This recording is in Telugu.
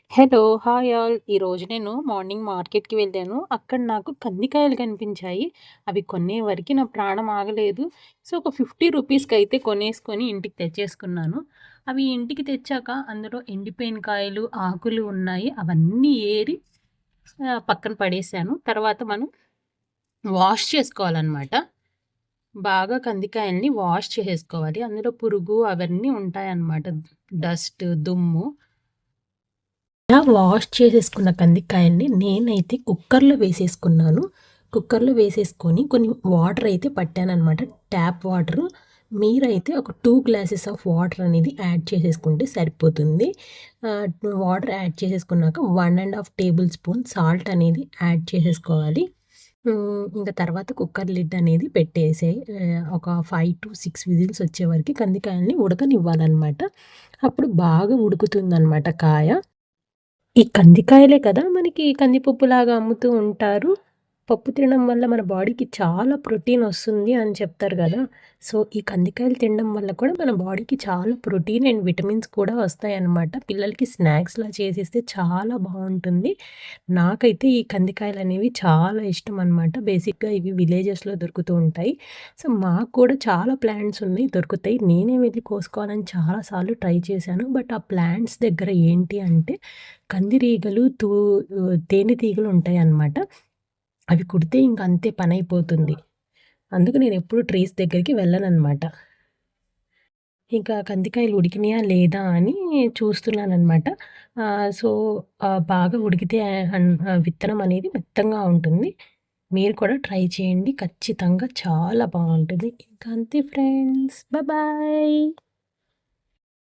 హలో! Hi all. ఈరోజు నేను మార్నింగ్ మార్కెట్‌కి వెళ్ళాను. అక్కడ నాకు కందికాయలు కనిపించాయి. అవి కొనే వరకి నా ప్రాణం ఆగలేదు. సో, ఒక 50 రూపీస్‌కైతే కొనేసుకొని ఇంటికి తెచ్చేసుకున్నాను. అవి ఇంటికి తెచ్చాక అందులో ఎండిపోయిన కాయలు, ఆకులు ఉన్నాయి. అవన్నీ ఏరి పక్కన పడేశాను. తర్వాత మనం వాష్ చేసుకోవాలనమాట. బాగా కందికాయల్ని వాష్ చేసేసుకోవాలి. అందులో పురుగు అవన్నీ ఉంటాయన్నమాట. డస్ట్, దుమ్ము. ఇలా వాష్ చేసేసుకున్న కందికాయల్ని నేనైతే కుక్కర్‌లో వేసేసుకున్నాను. కుక్కర్‌లో వేసేసుకొని కొన్ని వాటర్ అయితే పట్టాననమాట. Tap water. మీరైతే ఒక 2 గ్లాసెస్ ఆఫ్ వాటర్ అనేది యాడ్ చేసేసుకుంటే సరిపోతుంది. వాటర్ యాడ్ చేసేసుకున్నాక 1 ½ టేబుల్ స్పూన్ సాల్ట్ అనేది యాడ్ చేసేసుకోవాలి. ఇంక తర్వాత కుక్కర్ లిడ్ అనేది పెట్టేసేయి. ఒక 5-6 విజిల్స్ వచ్చే వరకి కందికాయల్ని ఉడకనివ్వాలనమాట. అప్పుడు బాగా ఉడుకుతుందనమాట కాయ. ఈ కందికాయలే కదా! మనకి కందిపప్పులాగా అమ్ముతూ ఉంటారు. పప్పు తినడం వల్ల మన బాడీకి చాలా ప్రోటీన్ వస్తుంది అని చెప్తారు గదా! సో, ఈ కందికాయలు తినడం వల్ల కూడా మన బాడీకి చాలా ప్రోటీన్ అండ్ విటమిన్స్ కూడా వస్తాయన్నమాట. పిల్లలకి స్నాక్స్‌లా చేసిస్తే చాలా బావుంటుంది. నాకైతే ఈ కందికాయలనేవి చాలా ఇష్టం అనమాట. బేసిక్‌గా ఇవి విలేజెస్‌లో దొరుకుతూ ఉంటాయి. సో, మాకు కూడా చాలా ప్లాంట్స్ ఉన్నాయి, దొరుకుతాయి. నేనే వెళ్లి కోసుకోవాలని చాలా సార్లు ట్రై చేశాను. బట్ ఆ ప్లాంట్స్ దగ్గర ఏంటి అంటే కందిరీగలు, తేనెటీగలు ఉంటాయన్నమాట. అవి కుడితే ఇంక అంతే పనైపోతుంది. అందుకు నేనెప్పుడు ట్రీస్ దగ్గరికి వెళ్ళననమాట. ఇంకా కందికాయలు ఉడికినయా లేదా అని చూస్తున్నాననమాట. సో, బాగా ఉడికితే విత్తనం అనేది మెత్తంగా ఉంటుంది. మీరు కూడా ట్రై చేయండి. ఖచ్చితంగా చాలా బావుంటది. ఇంకా అంతే ఫ్రెండ్స్. బాయ్.